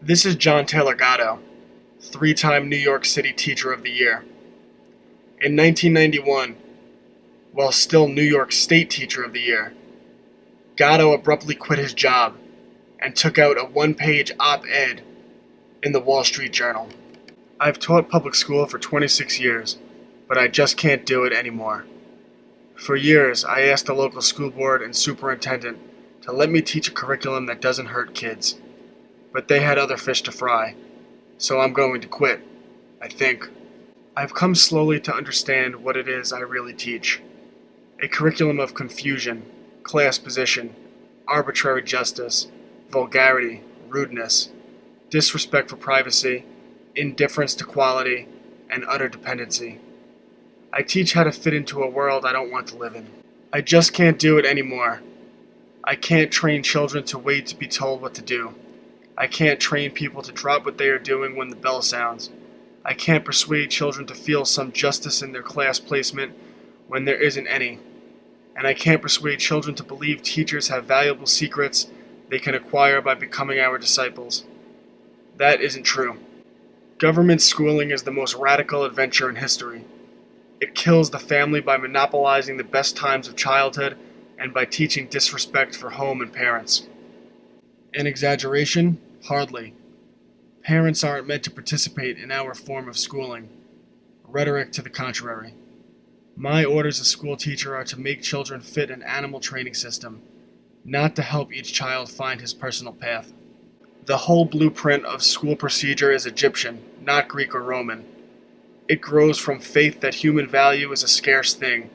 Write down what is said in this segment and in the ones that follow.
This is John Taylor Gatto, three-time New York City Teacher of the Year. In 1991, while still New York State Teacher of the Year, Gatto abruptly quit his job and took out a one-page op-ed in the Wall Street Journal. I've taught public school for 26 years, but I just can't do it anymore. For years, I asked the local school board and superintendent to let me teach a curriculum that doesn't hurt kids. But they had other fish to fry, so I'm going to quit, I think. I've come slowly to understand what it is I really teach. A curriculum of confusion, class position, arbitrary justice, vulgarity, rudeness, disrespect for privacy, indifference to quality, and utter dependency. I teach how to fit into a world I don't want to live in. I just can't do it anymore. I can't train children to wait to be told what to do. I can't train people to drop what they are doing when the bell sounds. I can't persuade children to feel some justice in their class placement when there isn't any. And I can't persuade children to believe teachers have valuable secrets they can acquire by becoming our disciples. That isn't true. Government schooling is the most radical adventure in history. It kills the family by monopolizing the best times of childhood and by teaching disrespect for home and parents. An exaggeration? Hardly. Parents aren't meant to participate in our form of schooling. Rhetoric to the contrary. My orders as school teacher are to make children fit an animal training system, not to help each child find his personal path. The whole blueprint of school procedure is Egyptian, not Greek or Roman. It grows from faith that human value is a scarce thing,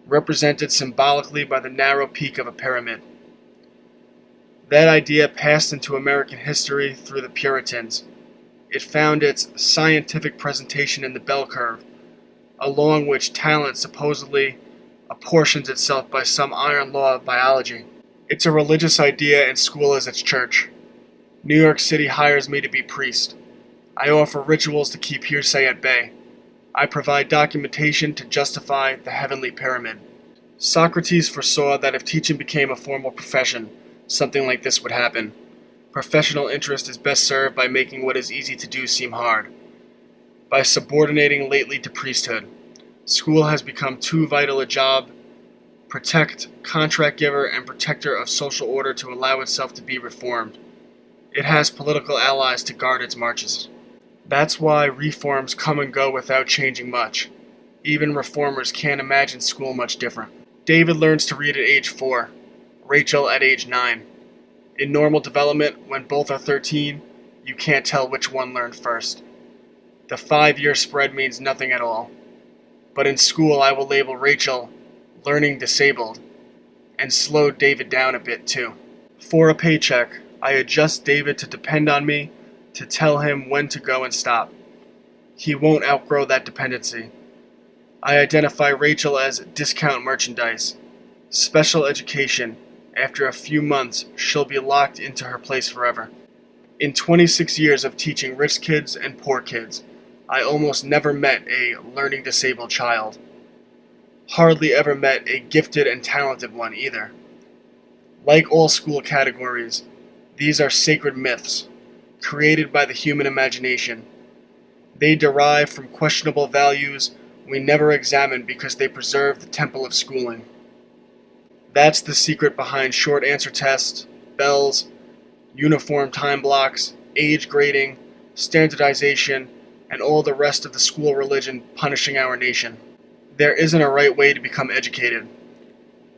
represented symbolically by the narrow peak of a pyramid. That idea passed into American history through the Puritans. It found its scientific presentation in the bell curve, along which talent supposedly apportions itself by some iron law of biology. It's a religious idea and school is its church. New York City hires me to be priest. I offer rituals to keep hearsay at bay. I provide documentation to justify the heavenly pyramid. Socrates foresaw that if teaching became a formal profession, something like this would happen. Professional interest is best served by making what is easy to do seem hard, by subordinating lately to priesthood. School has become too vital a job, protect, contract giver, and protector of social order to allow itself to be reformed. It has political allies to guard its marches. That's why reforms come and go without changing much. Even reformers can't imagine school much different. David learns to read at age 4. Rachel at age 9. In normal development, when both are 13, you can't tell which one learned first. The 5-year spread means nothing at all. But in school, I will label Rachel learning disabled and slow David down a bit too. For a paycheck, I adjust David to depend on me to tell him when to go and stop. He won't outgrow that dependency. I identify Rachel as discount merchandise, special education. After a few months, she'll be locked into her place forever. In 26 years of teaching rich kids and poor kids, I almost never met a learning disabled child. Hardly ever met a gifted and talented one either. Like all school categories, these are sacred myths, created by the human imagination. They derive from questionable values we never examine because they preserve the temple of schooling. That's the secret behind short answer tests, bells, uniform time blocks, age grading, standardization, and all the rest of the school religion punishing our nation. There isn't a right way to become educated.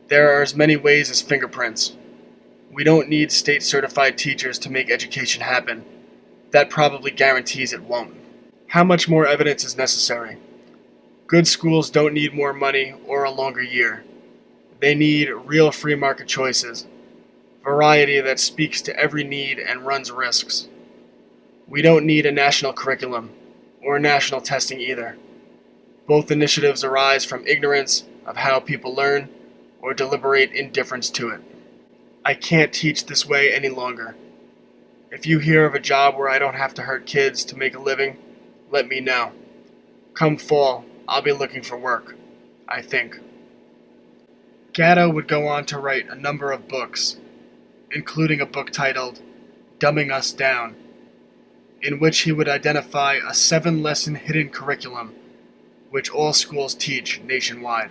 There are as many ways as fingerprints. We don't need state-certified teachers to make education happen. That probably guarantees it won't. How much more evidence is necessary? Good schools don't need more money or a longer year. They need real free market choices, variety that speaks to every need and runs risks. We don't need a national curriculum or national testing either. Both initiatives arise from ignorance of how people learn or deliberate indifference to it. I can't teach this way any longer. If you hear of a job where I don't have to hurt kids to make a living, let me know. Come fall, I'll be looking for work, I think. Gatto would go on to write a number of books, including a book titled Dumbing Us Down, in which he would identify a 7-lesson hidden curriculum which all schools teach nationwide.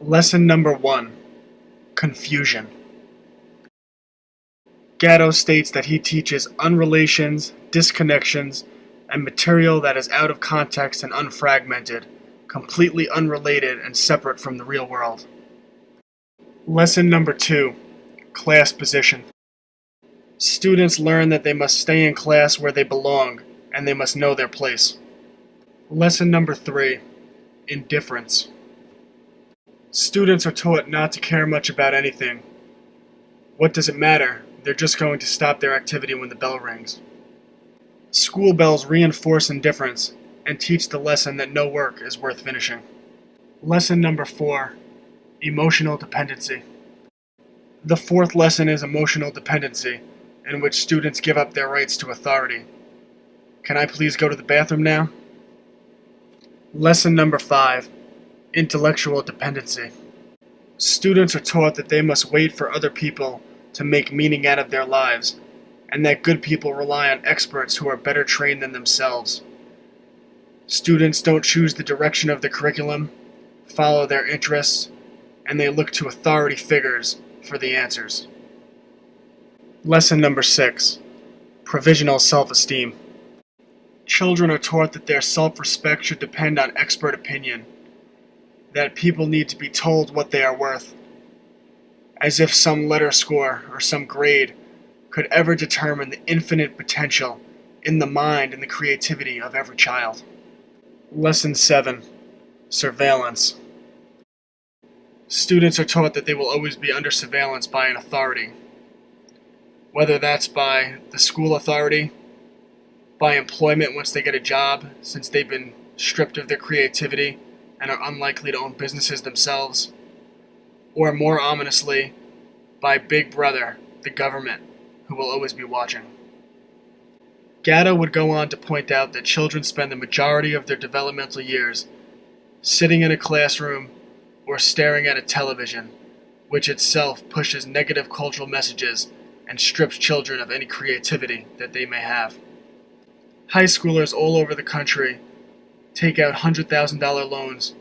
Lesson number 1: Confusion. Gatto states that he teaches unrelations, disconnections, and material that is out of context and unfragmented, completely unrelated and separate from the real world. Lesson number 2: Class position. Students learn that they must stay in class where they belong, and they must know their place. Lesson number 3: Indifference. Students are taught not to care much about anything. What does it matter? They're just going to stop their activity when the bell rings. School bells reinforce indifference and teach the lesson that no work is worth finishing. Lesson number 4: Emotional dependency. The 4th lesson is emotional dependency, in which students give up their rights to authority. Can I please go to the bathroom now? Lesson number 5: Intellectual dependency. Students are taught that they must wait for other people to make meaning out of their lives, and that good people rely on experts who are better trained than themselves. Students don't choose the direction of the curriculum, follow their interests, and they look to authority figures for the answers. Lesson number 6: Provisional self-esteem. Children are taught that their self-respect should depend on expert opinion, that people need to be told what they are worth, as if some letter score or some grade could ever determine the infinite potential in the mind and the creativity of every child. Lesson 7: Surveillance. Students are taught that they will always be under surveillance by an authority, whether that's by the school authority, by employment once they get a job, since they've been stripped of their creativity and are unlikely to own businesses themselves, or more ominously, by Big Brother, the government, who will always be watching. Gatto would go on to point out that children spend the majority of their developmental years sitting in a classroom or staring at a television, which itself pushes negative cultural messages and strips children of any creativity that they may have. High schoolers all over the country take out $100,000 loans,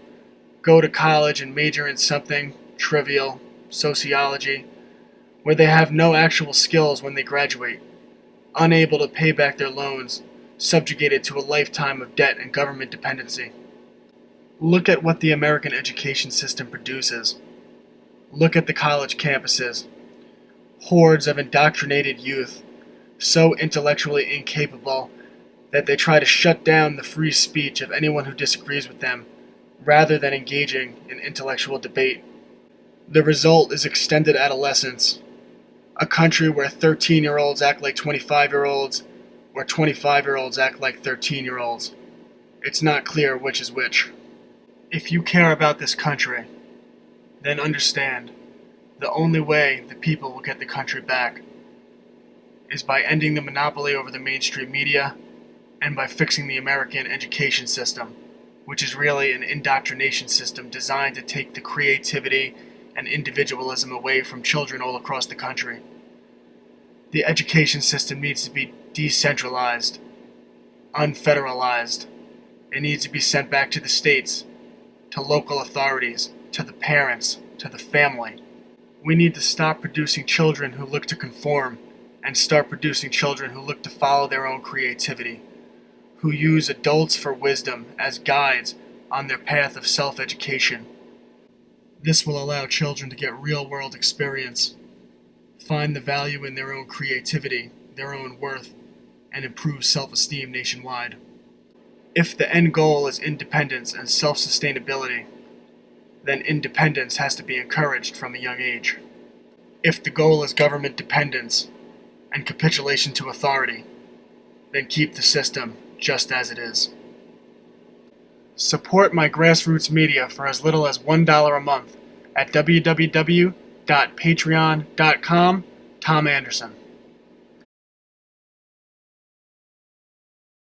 go to college and major in something trivial, sociology, where they have no actual skills when they graduate, unable to pay back their loans, subjugated to a lifetime of debt and government dependency. Look at what the American education system produces. Look at the college campuses. Hordes of indoctrinated youth, so intellectually incapable that they try to shut down the free speech of anyone who disagrees with them, rather than engaging in intellectual debate. The result is extended adolescence, a country where 13-year-olds act like 25-year-olds, or 25-year-olds act like 13-year-olds. It's not clear which is which. If you care about this country, then understand the only way the people will get the country back is by ending the monopoly over the mainstream media and by fixing the American education system, which is really an indoctrination system designed to take the creativity and individualism away from children all across the country. The education system needs to be decentralized, unfederalized. It needs to be sent back to the states, to local authorities, to the parents, to the family. We need to stop producing children who look to conform and start producing children who look to follow their own creativity, who use adults for wisdom as guides on their path of self-education. This will allow children to get real-world experience, find the value in their own creativity, their own worth, and improve self-esteem nationwide. If the end goal is independence and self-sustainability, then independence has to be encouraged from a young age. If the goal is government dependence and capitulation to authority, then keep the system just as it is. Support my grassroots media for as little as $1 a month at www.patreon.com. Tom Anderson.